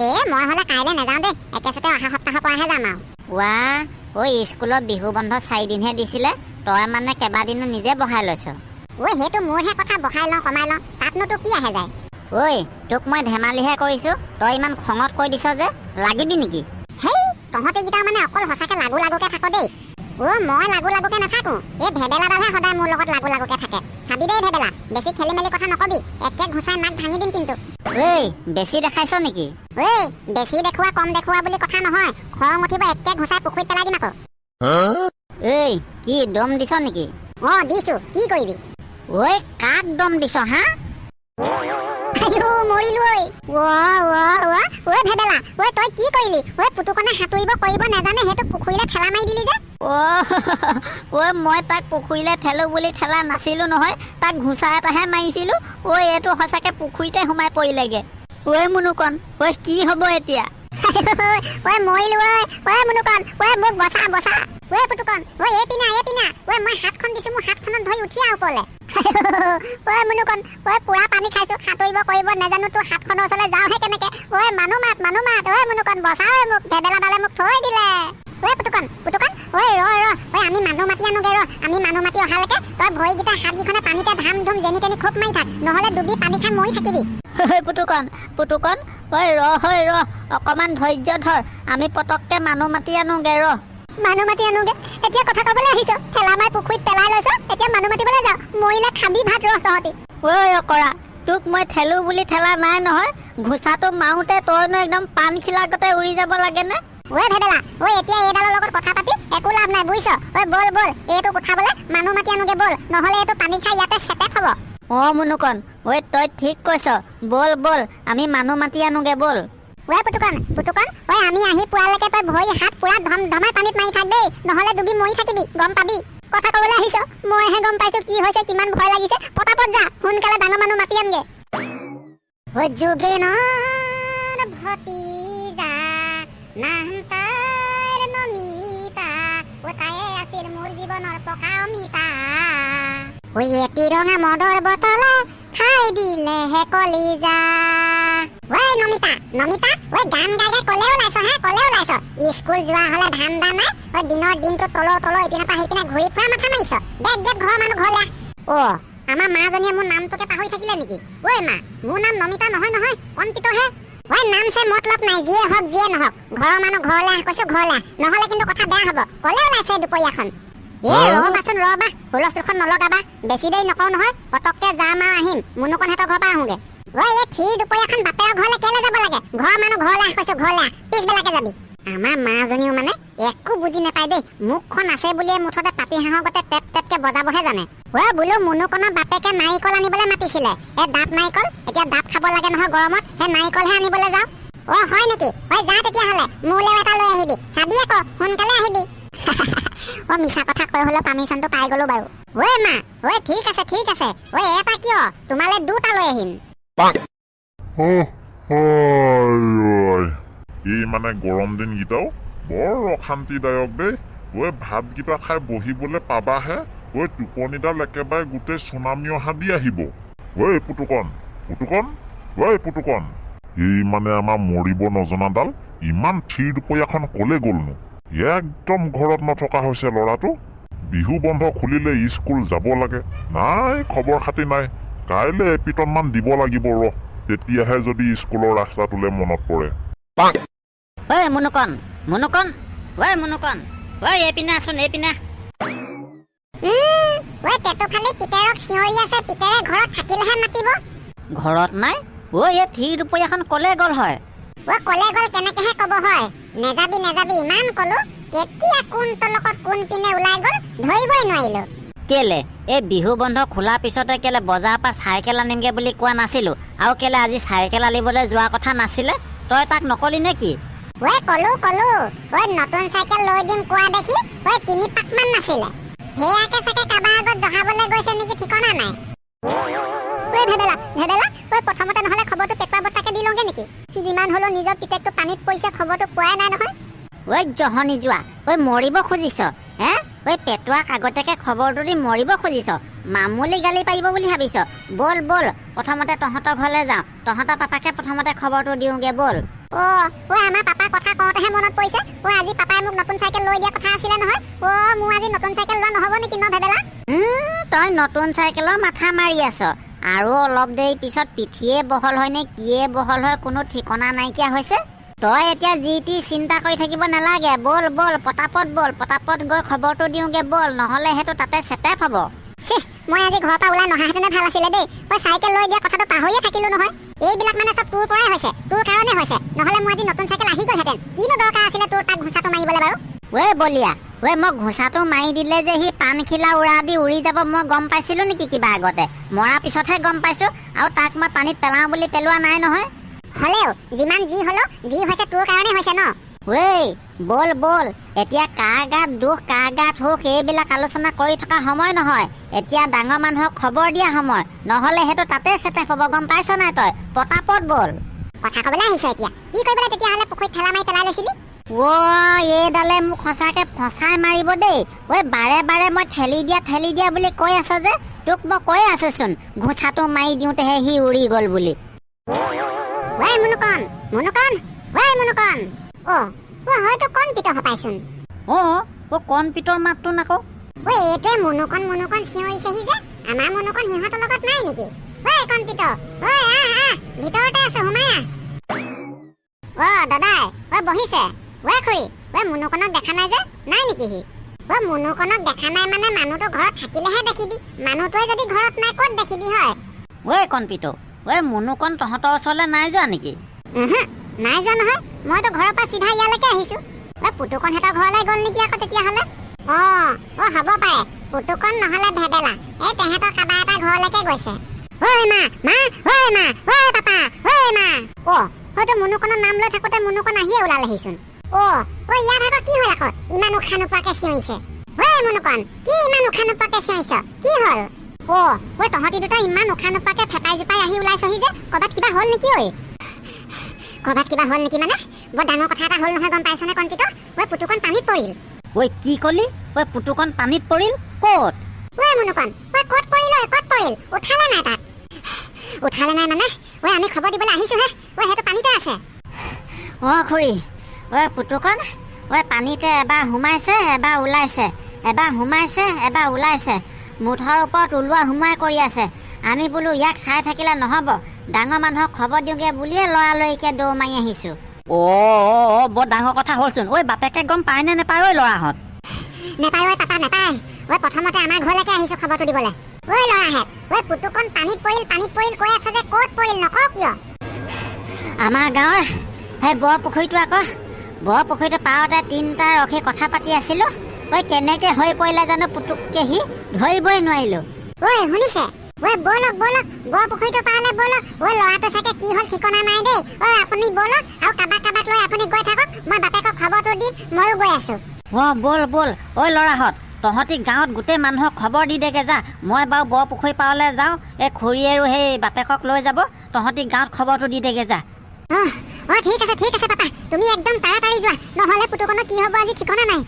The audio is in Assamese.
মই হলে কাইলৈ নাযাওঁ দেই, একেচতে অহা সপ্তাহৰ পৰাহে যাম আৰু। ৱাহ, ঐ স্কুলত বিহু বন্ধ 4 দিনহে দিছিলে, তই মানে কেইবাদিনো নিজে বহাই লৈছ। সেইটো মোৰহে কথা, বহাই লওঁ কমাই লওঁ, তাতনো তো কি আহে যায়। ঐ তোক মই ধেমালিহে কৰিছো, তই ইমান খঙত কৈ দিছ যে, লাগিবি নেকি? হেই তহঁতেকেইটা মানে অকল সঁচাকে লাগু লাগুকে থাক দেই। মই লাগু লাগুকে নাথাকো, এই ভেবেলাডালহে সদায় মোৰ লগত লাগু লাগুকে থাকে। চাবি দেই ভেবেলা, বেছি খেলি মেলি কথা নকবি, একে ঘুচাই নাক ভাঙি দিম কিন্তু। ঐ বেছি দেখাইছ নেকি? বেছি দেখুওৱা কম দেখুওৱা বুলি কথা নহয়, খং উঠিব একে ঘুচাই পুখুৰীত পেলাই দিম আকৌ। কি দম দিছ নেকি? দিছো, কি কৰিবি? ঐ কাক দম দিছ হা? মৰিলো ভেবেলা, তই কি কৰিলি? পুতুকনে সাঁতুৰিব কৰিব নাজানে, সেইটো পুখুৰীলে ঠেলা মাৰি দিলি যে। মই তাক পুখুৰীলে ঠেলো বুলি ঠেলা নাছিলো নহয়, তাক ঘুচা এটাহে মাৰিছিলো। এইটো সঁচাকে পুখুৰীতে সোমাই পৰিলেগে। মুনুকণ, কি হব এতিয়া? মৰিলো মুনুকণ, মোক বচা বচা। পুতুকণ, এইপিনা মই হাতখন দিছো, মোৰ হাতখনত ধৰি উঠি আহ ওপৰলে। মুনুকণ, পুৰা পানী খাইছো, সাঁতুৰিব কৰিব নাজানো, তোৰ হাতখনৰ ওচৰলৈ যাওঁহে কেনেকে? মানুহ মাত মুনুকণ, বচা মোক, ভেবেলাডালে মোক থৈ দিলে। পুতুকণ, আমি মানুহ মাতি আনোগে আমি মানুহ মাতি অহালৈকে তই ভৰিকেইটা হাতকেইখনে পানীতে ধাম ধুম যেনি তেনি খুব মাৰি থাক, নহলে ডুবি পানী খাই মৰি থাকিবি। পুতুকণ, অকমান ধৈৰ্য ধৰ, আমি পতককে মানুহ মাতি আনোগে মানুহ মাতি আনোগে? এতিয়া কথা কবলৈ আহিছ? ঠেলা মাৰি পুখুৰীত পেলাই লৈছ, এতিয়া মানুহ মাতিবলৈ যাওঁ? মৰিলে খাবি ভাত তহঁতি। অকৰা, তোক মই ঠেলো বুলি ঠেলা নাই নহয়, ঘুচাটো মাৰোতে তইনো একদম পান খিলাকতে উৰি যাব লাগে নে? ভেবেলা, এতিয়া এইডালৰ লগত কথা পাতি একো লাভ নাই বুজিছ। বল এইটো উঠাবলে মানুহ মাতি আনোগে, বল, নহলে এইটো পানী খাই ইয়াতে চেপেক হব। মুনুকণ, তই ঠিক কৈছ, বল আমি মানুহ মাতি আনোগে, বল। পুতুকণ, আমি আহি পোৱালৈকে তই ভৰি হাত পুৰা ধমাই পানীত মাৰি থাক দেই, নহলে ডুবি মৰি থাকিবি, গম পাবি। কথা কবলৈ আহিছ, মইহে গম পাইছো কি হৈছে, কিমান ভয় লাগিছে। পটাপট যা, সোনকালে ডাঙৰ মানুহ মাতি আনগে। যোগেনৰ ভতিজা নাম তাৰ নমিতা, তায়ে আছিল মোৰ জীৱনৰ পকা অমিতা। এটি ৰঙা মদৰ বটলে খাই দিলে হে কলিজা। নমিতা, গান গাই কলে ওলাইছ হা, কলে ওলাইছ? স্কুল যোৱা হলে ধান্দা নাই, দিনৰ দিনটো তলৰ ইপিনৰ পৰা সিপিনে ঘূৰি ফুৰা মাথা মাৰিছ। দেখ ঘৰৰ মানুহ ঘৰলে। আমাৰ মাজনীয়ে মোৰ নামটোকে পাহৰি থাকিলে নেকি? মা, মোৰ নাম নমিতা নহয়, কণপিতহে। নাম চে মতলব নাই, যিয়ে হওক যিয়ে নহওক, ঘৰৰ মানুহ ঘৰলে কৈছো, ঘৰলে নহলে কিন্তু কথা বেয়া হব। কলে ওলাইছে দুপৰীয়াখন। ৰবাচোন, হুলস্থুলখন নলগাবা, বেছি দেৰি নকওঁ নহয়, পতককে যাম আৰু আহিম, মুনুকণহঁতৰ ঘৰৰ পৰা আহোগে। এই থিৰ দুপৰীয়াখন বাপেৰৰ ঘৰলে কেলে যাব লাগে? ঘৰৰ মানুহ ঘৰলে কৈছো, ঘৰলে পিছবেলাকে যাবি। আমাৰ মাজনীও মানে একো বুজি নাপায় দেই, মুখখন আছে বুলিয়ে মুঠতে পাতি হাঁহৰ গতে টেপকে বজাবহে জানে। বোলো মুনুকণৰ বাপেকে নাৰিকল আনিবলৈ মাতিছিলে, ডাব নাৰিকল, এতিয়া ডাব খাব লাগে নহয় গৰমত, সেই নাৰিকলহে আনিবলৈ যাওঁ। হয় নেকি? যা তেতিয়াহলে, মোলৈও এটা লৈ আহিবি, চাবি আকৌ সোনকালে আহিবি। মিছা কথা কৈ হলেও পাৰ্মিশ্যনটো পাই গলো বাৰু। মা, ঠিক আছে, এটা কিয়? তোমালে 2টা লৈ আহিম। এই মানে গৰম দিনকেইটাও বৰ অশান্তিদায়ক দেই। ভাতকেইটা খাই বহিবলৈ পাবাহে, টোপনিডাল একেবাৰে গোটেই চুনামি অহা দি আহিব। পুতুকণ, এই মানে আমাৰ মৰিব নজনাডাল ইমান থিৰ দুপৰীয়াখন কলে গ'লনো? একদম ঘৰত নথকা হৈছে ল'ৰাটো। বিহু বন্ধ খুলিলে স্কুল যাব লাগে, নাই খবৰ খাতি নাই। কাইলৈ এপিটনমান দিব লাগিব তেতিয়াহে যদি স্কুলৰ ৰাস্তাটোলে মনত পৰে। মুনুকণ, এইপিনে আছোন, এইপিনে। পেটু খালি পিতেৰক চিঞৰি আছে, পিতেৰে ঘৰত থাকিলেহে মাতিব। ঘৰত নাই? এই থিৰ দুপৰীয়াখন কলে গ'ল হয়? কলে গ'ল কেনেকেহে কব হয়? নেযাবি ইমান কলো, কেতিয়া কোন তলকত কোন পিনে ওলাই গ'ল ধৰিবই নোৱাৰিলো। কেলে এই বিহু বন্ধ খোলাৰ পিছতে কেলে বজাৰৰ পৰা চাইকেল আনিমগে বুলি কোৱা নাছিলো? আৰু কেলে আজি চাইকেল আনিবলৈ যোৱা কথা নাছিলে? তই তাক নকলি নে কি? কলো নতুন চাইকেল লৈ দিম কোৱা দেখি 3 পাকমান নাছিলে, সেয়াকে চাগে কাবাৰ আগত জহাবলৈ গৈছে নেকি ঠিকনা নাই। ভেবেলা, প্ৰথমতে নহলে খবৰটো পেটুৱা বৰ্তাকে দি লওঁগে নেকি? যিমান হলেও নিজৰ পিতেকটো পানীত পৰিছে, খবৰটো পোৱাই নাই নহয়। জহনি যোৱা, মৰিব খুজিছ হে? পেটুৱাক আগতীয়াকে খবৰটো দি মৰিব খুজিছ? মামুলি গালি পাৰিব বুলি ভাবিছ? বল প্ৰথমতে তহঁতৰ ঘৰলৈ যাওঁ, তহঁতৰ পাপাকে প্ৰথমতে খবৰটো দিওঁগে, বল। ঐ আমাৰ পাপা কথা কওঁতেহে মনত পৰিছে। আজি পাপাই মোক নতুন চাইকেল লৈ দিয়া কথা আছিলে নহয়। মোৰ আজি নতুন চাইকেল লোৱা নহ'ব নেকি ন ভেবেলা? তই নতুন চাইকেলৰ মাথা মাৰি আছ আৰু অলপ দেৰি পিছত পিঠিয়ে বহল হয় নে কিয়ে বহল হয় কোনো ঠিকনা নাইকিয়া হৈছে। তই এতিয়া যি টি চিন্তা কৰি থাকিব নালাগে। বল বল পটাপট গৈ খবৰটো দিওঁগে বল, নহ'লে সেইটো তাতে চেটেপ হ'ব। মই আজি ঘৰৰ পৰা ওলাই নহাহেঁতেনে ভাল আছিলে দেই। চাইকেল লৈ দিয়া কথাটো পাহৰিয়ে থাকিলো নহয়। এইবিলাক মানে চব তোৰ পৰাই হৈছে, তোৰ কাৰণে হৈছে। নহ'লে মই আজি নতুন চাইকেল আহি গ'লহেঁতেন। কিনো দৰকাৰ আছিলে তোৰ তাক ঘোচাটো মাৰিবলৈ বাৰু? বলিয়া মই ঘোচাটো মাৰি দিলে যে সি পাণখিলা উৰাদি উৰি যাব মই গম পাইছিলো নেকি কিবা আগতে? মৰাৰ পিছতহে গম পাইছো। আৰু তাক মই পানীত পেলাওঁ বুলি পেলোৱা নাই নহয়। হ'লেও যিমান যি হ'লেও যি হৈছে তোৰ কাৰণে হৈছে ন। বল এতিয়া কাৰ গাত দুখ কাৰ গাত সুখ এইবিলাক আলোচনা কৰি থকা সময় নহয়। এতিয়া ডাঙৰ মানুহক খবৰ দিয়া সময়, নহ'লে সেইটো তাতে চেটেপ হ'ব। গম পাইছ নাই তই? পটাপট বল। কথা ক'বলৈ আহিছ এতিয়া? কি কৰিবলৈ তেতিয়াহ'লে পুখুৰীত ঠেলা মাৰি পেলাই লৈছিলি? এইডালে মোক সঁচাকে ফচাই মাৰিব দেই। বাৰে মই ঠেলি দিয়া বুলি কৈ আছ যে। তোক মই কৈ আছোচোন ঘোচাটো মাৰি দিওঁতেহে সি উৰি গ'ল বুলি। মুনুকণ হয়তো কণপিত হপাইচোন। কণপিতৰ মাতটো নাকৌ। এইটোৱে মুনুকণ চিঞৰিছেহি যে। আমাৰ মুনুকণ সিহঁতৰ লগত নাই নেকি? কণপিত আহ ভিতৰতে আছো, সোমাই আহ। দাদাই বহিছে। খুৰী মুনুকণক দেখা নাই যে, নাই নেকি সি? মুনুকণক দেখা নাই মানে মানুহটো ঘৰত থাকিলেহে দেখিবি। মানুহটোৱে যদি ঘৰত নাই ক'ত দেখিবি হয়? কণপিত মুনুকণ তহঁতৰ ওচৰলৈ নাই যোৱা নেকি? নাই যোৱা নহয়। মইতো ঘৰৰ পৰা চিধা ইয়ালৈকে আহিছো। পুতুকণহঁতৰ ঘৰলৈ গ'ল নেকি আকৌ তেতিয়াহ'লে? হ'ব পাৰে। পুতুকণ নহ'লে ভেবেলা তেহেঁতৰ কাবা এটা ঘৰলৈকে গৈছে। পাপা হয়তো মুনুকণৰ নাম লৈ থাকোতে মুনুকণ আহিয়ে ওলালেহিচোন। ইয়াত আকৌ কি হ'ল আকৌ ইমান উশাহ নোপোৱাকে চিঞৰিছে? মুনুকণ কি ইমান উশাহ নোপোৱাকে চিঞৰিছ? কি হ'ল? তহঁতি দুটা ইমান উশাহ নোপোৱাকে ফেপাই জোপাই আহি ওলাইছহি যে। ক'ৰবাত কিবা হ'ল নেকি? ক'ৰবাত কিবা হ'ল নেকি মানে? বৰ ডাঙৰ কথা এটা হ'ল নহয়, গম পাইছনে কণপিত? পুতুকণ পানীত পৰিল। কি ক'লি? পুতুকণ পানীত পৰিল? ক'ত? মুনুকণ ক'ত পৰিল? উঠালে নাই তাক? উঠালে নাই মানে আমি খবৰ দিবলৈ আহিছোহে। সেইটো পানীতে আছে। খুৰী পুতুকণ পানীতে এবাৰ সোমাইছে এবাৰ ওলাইছে, এবাৰ সোমাইছে এবাৰ ওলাইছে। মুঠৰ ওপৰত ওলোৱা সোমাই কৰি আছে। আমি বোলো ইয়াক চাই থাকিলে নহ'ব, ডাঙৰ মানুহক খবৰ দিওঁগে বুলিয়ে লৰালৰিকে দৌৰ মাৰি আহিছো। বৰ ডাঙৰ কথা হ'লচোন। বাপেকে গম পায় নে নেপায় ল'ৰাহঁত? নেপায় পাপা নেপায়। প্ৰথমতে আমাৰ ঘৰলৈকে আহিছো খবৰটো দিবলৈ। ল'ৰাহেঁত পুতুকণ পানীত পৰিল কৈ আছে যে ক'ত পৰিল নকওঁ কিয়? আমাৰ গাঁৱৰ সেই বৰ পুখুৰীটো আকৌ। বৰ পুখুৰীটো পাৰতে তিনিটা ৰখি কথা পাতি আছিলো। কেনেকে হৈ পৰিলে জানো পুতুককে সি ধৰিবই নোৱাৰিলো। শুনিছে? ব'লক বৰ পুখুৰীটো পাৰলে ব'লক। ল'ৰাটো চাগে কি হ'ল ঠিকনা নাই দেই। আপুনি ব'লক আৰু কাবাক লৈ আপুনি গৈ থাকক। মই বাপেকক খবৰটো দিম, ময়ো গৈ আছো। ব'ল ল'ৰাহঁত তহঁতি গাঁৱত গোটেই মানুহক খবৰ দি দেগে যা। মই বাৰু বৰ পুখুৰী পাৰলৈ যাওঁ। এই খুৰী আৰু সেই বাপেকক লৈ যাব। তহঁতি গাঁৱত খবৰটো দি দেগে যা। ঠিক আছে পাপা, তুমি একদম তাড়াতাড়ি যোৱা, নহ'লে পুতুকণৰ কি হ'ব আজি ঠিকনা নাই।